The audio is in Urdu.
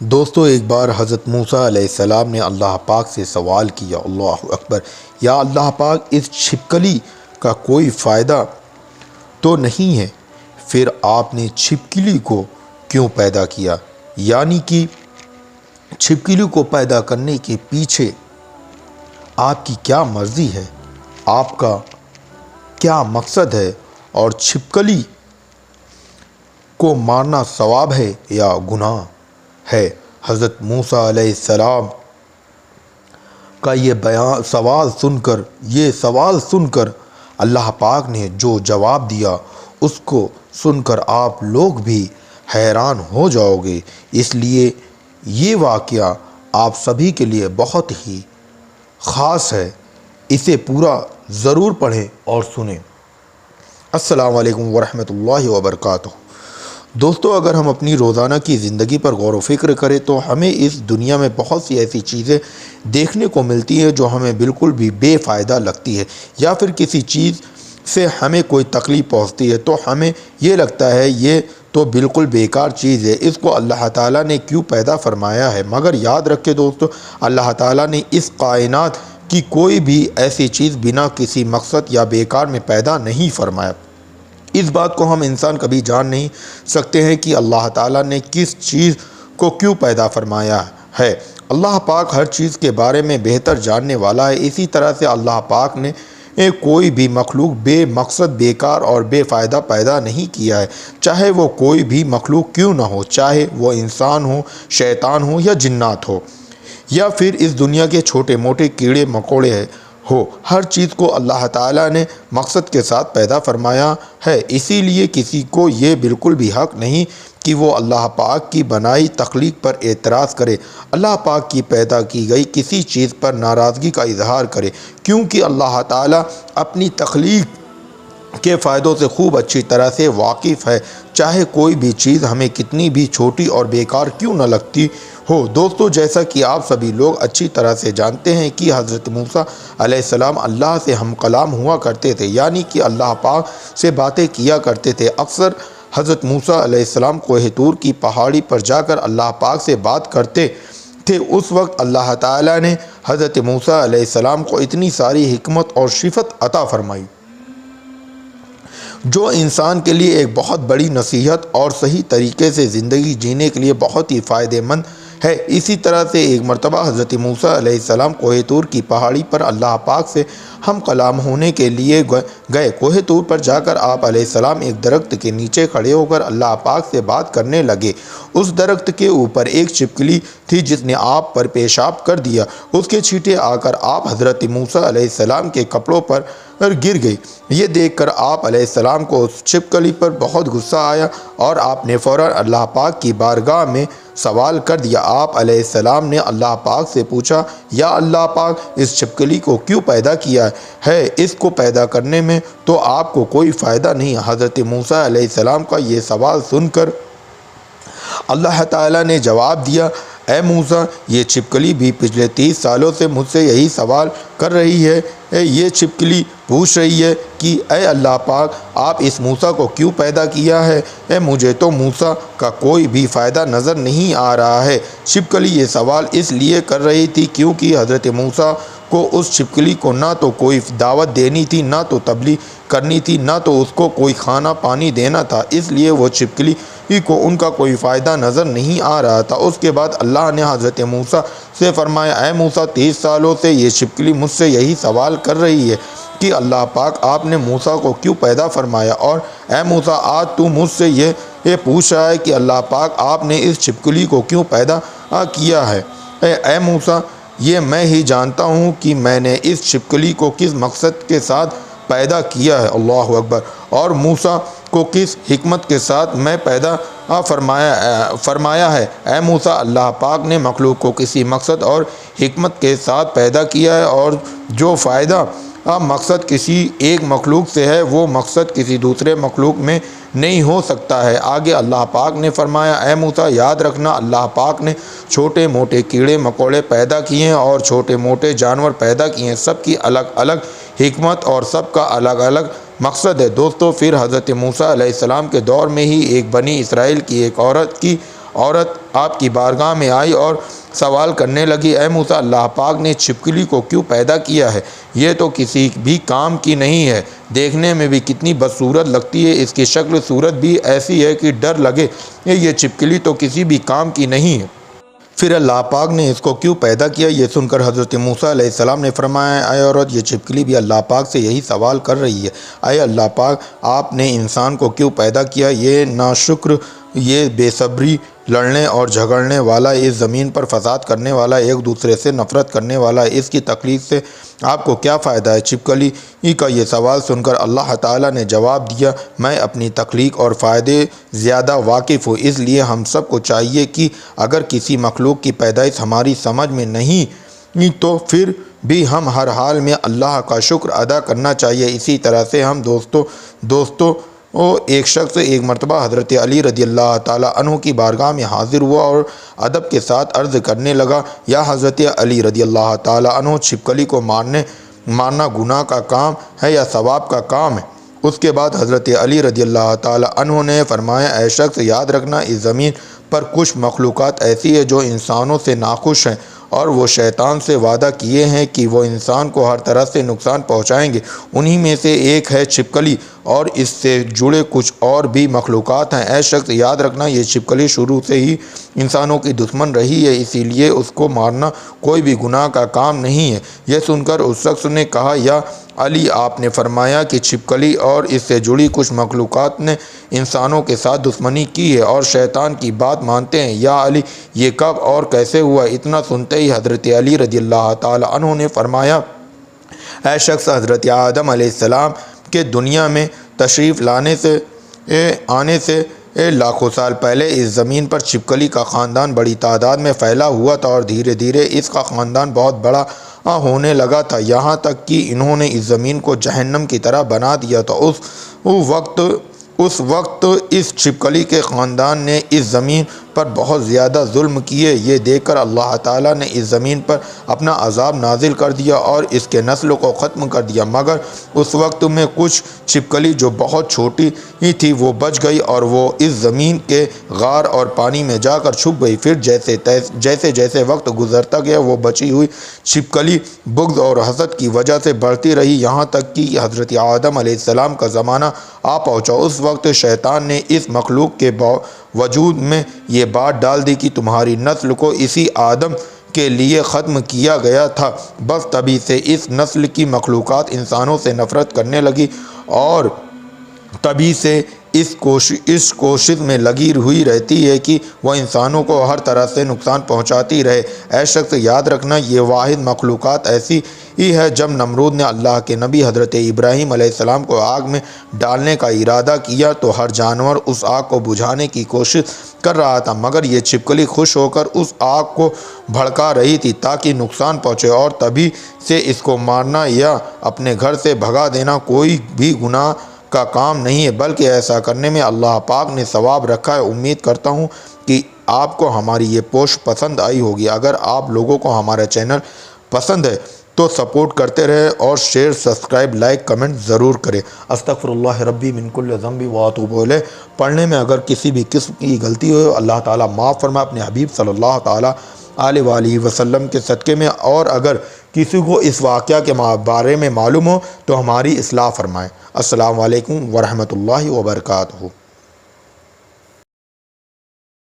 دوستو، ایک بار حضرت موسیٰ علیہ السلام نے اللہ پاک سے سوال کیا، اللہ اکبر، یا اللہ پاک، اس چھپکلی کا کوئی فائدہ تو نہیں ہے؟ پھر آپ نے چھپکلی کو کیوں پیدا کیا؟ یعنی کہ چھپکلی کو پیدا کرنے کے پیچھے آپ کی کیا مرضی ہے، آپ کا کیا مقصد ہے، اور چھپکلی کو مارنا ثواب ہے یا گناہ ہے؟ حضرت موسیٰ علیہ السلام کا یہ سوال سن کر اللہ پاک نے جو جواب دیا، اس کو سن کر آپ لوگ بھی حیران ہو جاؤ گے۔ اس لیے یہ واقعہ آپ سبھی کے لیے بہت ہی خاص ہے، اسے پورا ضرور پڑھیں اور سنیں۔ السلام علیکم ورحمۃ اللہ وبرکاتہ۔ دوستو، اگر ہم اپنی روزانہ کی زندگی پر غور و فکر کریں تو ہمیں اس دنیا میں بہت سی ایسی چیزیں دیکھنے کو ملتی ہیں جو ہمیں بالکل بھی بے فائدہ لگتی ہے، یا پھر کسی چیز سے ہمیں کوئی تکلیف پہنچتی ہے تو ہمیں یہ لگتا ہے یہ تو بالکل بیکار چیز ہے، اس کو اللہ تعالیٰ نے کیوں پیدا فرمایا ہے۔ مگر یاد رکھیں دوستو، اللہ تعالیٰ نے اس کائنات کی کوئی بھی ایسی چیز بنا کسی مقصد یا بیکار میں پیدا نہیں فرمایا۔ اس بات کو ہم انسان کبھی جان نہیں سکتے ہیں کہ اللہ تعالیٰ نے کس چیز کو کیوں پیدا فرمایا ہے۔ اللہ پاک ہر چیز کے بارے میں بہتر جاننے والا ہے۔ اسی طرح سے اللہ پاک نے کوئی بھی مخلوق بے مقصد، بیکار اور بے فائدہ پیدا نہیں کیا ہے، چاہے وہ کوئی بھی مخلوق کیوں نہ ہو، چاہے وہ انسان ہو، شیطان ہو یا جنات ہو، یا پھر اس دنیا کے چھوٹے موٹے کیڑے مکوڑے ہو۔ ہر چیز کو اللہ تعالیٰ نے مقصد کے ساتھ پیدا فرمایا ہے۔ اسی لیے کسی کو یہ بالکل بھی حق نہیں کہ وہ اللہ پاک کی بنائی تخلیق پر اعتراض کرے، اللہ پاک کی پیدا کی گئی کسی چیز پر ناراضگی کا اظہار کرے، کیونکہ اللہ تعالیٰ اپنی تخلیق کے فائدوں سے خوب اچھی طرح سے واقف ہے، چاہے کوئی بھی چیز ہمیں کتنی بھی چھوٹی اور بیکار کیوں نہ لگتی ہو۔ دوستو، جیسا کہ آپ سبھی لوگ اچھی طرح سے جانتے ہیں کہ حضرت موسیٰ علیہ السلام اللہ سے ہم کلام ہوا کرتے تھے، یعنی کہ اللہ پاک سے باتیں کیا کرتے تھے۔ اکثر حضرت موسیٰ علیہ السلام کوہ طور کی پہاڑی پر جا کر اللہ پاک سے بات کرتے تھے۔ اس وقت اللہ تعالیٰ نے حضرت موسیٰ علیہ السلام کو اتنی ساری حکمت اور شفت عطا فرمائی جو انسان کے لیے ایک بہت بڑی نصیحت اور صحیح طریقے سے زندگی جینے کے لیے بہت ہی فائدہ مند ہے۔ اسی طرح سے ایک مرتبہ حضرت موسیٰ علیہ السلام کوہ طور کی پہاڑی پر اللہ پاک سے ہم کلام ہونے کے لیے گئے۔ کوہ طور پر جا کر آپ علیہ السلام ایک درخت کے نیچے کھڑے ہو کر اللہ پاک سے بات کرنے لگے۔ اس درخت کے اوپر ایک چھپکلی تھی جس نے آپ پر پیشاب کر دیا۔ اس کے چھینٹے آ کر آپ حضرت موسیٰ علیہ السلام کے کپڑوں پر گر گئی۔ یہ دیکھ کر آپ علیہ السلام کو اس چھپکلی پر بہت غصہ آیا اور آپ نے فوراً اللہ پاک کی بارگاہ میں سوال کر دیا۔ آپ علیہ السلام نے اللہ پاک سے پوچھا، یا اللہ پاک، اس چھپکلی کو کیوں پیدا کیا ہے؟ اس کو پیدا کرنے میں تو آپ کو کوئی فائدہ نہیں۔ حضرت موسیٰ علیہ السلام کا یہ سوال سن کر اللہ تعالیٰ نے جواب دیا، اے موسیٰ، یہ چھپکلی بھی پچھلے 30 سالوں سے مجھ سے یہی سوال کر رہی ہے۔ یہ چھپکلی پوچھ رہی ہے کہ اے اللہ پاک، آپ اس موسیٰ کو کیوں پیدا کیا ہے؟ مجھے تو موسیٰ کا کوئی بھی فائدہ نظر نہیں آ رہا ہے۔ چھپکلی یہ سوال اس لیے کر رہی تھی کیونکہ حضرت موسیٰ کو اس چھپکلی کو نہ تو کوئی دعوت دینی تھی، نہ تو تبلیغ کرنی تھی، نہ تو اس کو کوئی کھانا پانی دینا تھا، اس لیے وہ چھپکلی کو ان کا کوئی فائدہ نظر نہیں آ رہا تھا۔ اس کے بعد اللہ نے حضرت موسیٰ سے فرمایا، اے موسیٰ، 30 سالوں سے یہ چھپکلی مجھ سے یہی سوال کر رہی ہے کہ اللہ پاک، آپ نے موسیٰ کو کیوں پیدا فرمایا، اور اے موسیٰ، آج تو مجھ سے یہ پوچھ رہا ہے کہ اللہ پاک، آپ نے اس چھپکلی کو کیوں پیدا کیا ہے۔ اے موسیٰ، یہ میں ہی جانتا ہوں کہ میں نے اس چھپکلی کو کس مقصد کے ساتھ پیدا کیا ہے، اللہ اکبر، اور موسیٰ کو کس حکمت کے ساتھ میں پیدا فرمایا ہے۔ اے موسیٰ، اللہ پاک نے مخلوق کو کسی مقصد اور حکمت کے ساتھ پیدا کیا ہے، اور جو فائدہ مقصد کسی ایک مخلوق سے ہے وہ مقصد کسی دوسرے مخلوق میں نہیں ہو سکتا ہے۔ آگے اللہ پاک نے فرمایا، اے موسیٰ، یاد رکھنا، اللہ پاک نے چھوٹے موٹے کیڑے مکوڑے پیدا کیے ہیں اور چھوٹے موٹے جانور پیدا کیے ہیں، سب کی الگ الگ حکمت اور سب کا الگ الگ مقصد ہے۔ دوستو، پھر حضرت موسیٰ علیہ السلام کے دور میں ہی ایک بنی اسرائیل کی ایک عورت کی عورت آپ کی بارگاہ میں آئی اور سوال کرنے لگی، اے موسیٰ، اللہ پاک نے چھپکلی کو کیوں پیدا کیا ہے؟ یہ تو کسی بھی کام کی نہیں ہے، دیکھنے میں بھی کتنی بدصورت لگتی ہے، اس کی شکل صورت بھی ایسی ہے کہ ڈر لگے، یہ چھپکلی تو کسی بھی کام کی نہیں ہے۔ پھر اللہ پاک نے اس کو کیوں پیدا کیا؟ یہ سن کر حضرت موسیٰ علیہ السلام نے فرمایا، اے عورت، یہ چھپکلی بھی اللہ پاک سے یہی سوال کر رہی ہے، اے اللہ پاک، آپ نے انسان کو کیوں پیدا کیا؟ یہ ناشکر، یہ بے صبری، لڑنے اور جھگڑنے والا، اس زمین پر فساد کرنے والا، ایک دوسرے سے نفرت کرنے والا، اس کی تکلیف سے آپ کو کیا فائدہ ہے؟ چھپکلی کا یہ سوال سن کر اللہ تعالیٰ نے جواب دیا، میں اپنی تخلیق اور فائدے زیادہ واقف ہوں، اس لیے ہم سب کو چاہیے کہ اگر کسی مخلوق کی پیدائش ہماری سمجھ میں نہیں تو پھر بھی ہم ہر حال میں اللہ کا شکر ادا کرنا چاہیے۔ اسی طرح سے ہم دوستوں ایک شخص ایک مرتبہ حضرت علی رضی اللہ تعالیٰ عنہ کی بارگاہ میں حاضر ہوا اور ادب کے ساتھ عرض کرنے لگا، یا حضرت علی رضی اللہ تعالیٰ عنہ، چھپکلی کو مارنا گناہ کا کام ہے یا ثواب کا کام ہے؟ اس کے بعد حضرت علی رضی اللہ تعالیٰ عنہ نے فرمایا، اے شخص، یاد رکھنا، اس زمین پر کچھ مخلوقات ایسی ہیں جو انسانوں سے ناخوش ہیں، اور وہ شیطان سے وعدہ کیے ہیں کہ وہ انسان کو ہر طرح سے نقصان پہنچائیں گے۔ انہی میں سے ایک ہے چھپکلی، اور اس سے جڑے کچھ اور بھی مخلوقات ہیں۔ اے شخص، یاد رکھنا، یہ چھپکلی شروع سے ہی انسانوں کی دشمن رہی ہے، اسی لیے اس کو مارنا کوئی بھی گناہ کا کام نہیں ہے۔ یہ سن کر اس شخص نے کہا، یا علی، آپ نے فرمایا کہ چھپکلی اور اس سے جڑی کچھ مخلوقات نے انسانوں کے ساتھ دشمنی کی ہے اور شیطان کی بات مانتے ہیں۔ یا علی، یہ کب اور کیسے ہوا؟ اتنا سنتے ہی حضرت علی رضی اللہ تعالیٰ عنہ نے فرمایا، اے شخص، حضرت آدم علیہ السلام کے دنیا میں تشریف آنے سے لاکھوں سال پہلے اس زمین پر چھپکلی کا خاندان بڑی تعداد میں پھیلا ہوا تھا، اور دھیرے دھیرے اس کا خاندان بہت بڑا ہونے لگا تھا، یہاں تک کہ انہوں نے اس زمین کو جہنم کی طرح بنا دیا تھا۔ اس وقت اس چھپکلی کے خاندان نے اس زمین پر بہت زیادہ ظلم کیے۔ یہ دیکھ کر اللہ تعالیٰ نے اس زمین پر اپنا عذاب نازل کر دیا اور اس کے نسل کو ختم کر دیا، مگر اس وقت میں کچھ چھپکلی جو بہت چھوٹی ہی تھی وہ بچ گئی، اور وہ اس زمین کے غار اور پانی میں جا کر چھپ گئی۔ پھر جیسے جیسے وقت گزرتا گیا، وہ بچی ہوئی چھپکلی بغض اور حسد کی وجہ سے بڑھتی رہی، یہاں تک کہ حضرت آدم علیہ السلام کا زمانہ آ پہنچا۔ اس وقت شیطان نے اس مخلوق کے وجود میں یہ بات ڈال دی کہ تمہاری نسل کو اسی آدم کے لیے ختم کیا گیا تھا، بس تبھی سے اس نسل کی مخلوقات انسانوں سے نفرت کرنے لگی، اور تبھی سے اس کوشش میں لگی ہوئی رہتی ہے کہ وہ انسانوں کو ہر طرح سے نقصان پہنچاتی رہے۔ اے شخص، یاد رکھنا، یہ واحد مخلوقات ایسی ہی ہے۔ جب نمرود نے اللہ کے نبی حضرت ابراہیم علیہ السلام کو آگ میں ڈالنے کا ارادہ کیا تو ہر جانور اس آگ کو بجھانے کی کوشش کر رہا تھا، مگر یہ چھپکلی خوش ہو کر اس آگ کو بھڑکا رہی تھی تاکہ نقصان پہنچے، اور تبھی سے اس کو مارنا یا اپنے گھر سے بھگا دینا کوئی بھی گناہ کا کام نہیں ہے، بلکہ ایسا کرنے میں اللہ پاک نے ثواب رکھا ہے۔ امید کرتا ہوں کہ آپ کو ہماری یہ پوسٹ پسند آئی ہوگی۔ اگر آپ لوگوں کو ہمارا چینل پسند ہے تو سپورٹ کرتے رہے اور شیئر، سبسکرائب، لائک، کمنٹ ضرور کریں۔ استغفر اللہ ربی من کل ذنب واتوب الیہ۔ پڑھنے میں اگر کسی بھی قسم کی غلطی ہو، اللہ تعالیٰ معاف فرمائے اپنے حبیب صلی اللہ تعالیٰ علیہ وآلہ وسلم کے صدقے میں، اور اگر کسی کو اس واقعہ کے بارے میں معلوم ہو تو ہماری اصلاح فرمائیں۔ السلام علیکم ورحمۃ اللہ وبرکاتہ۔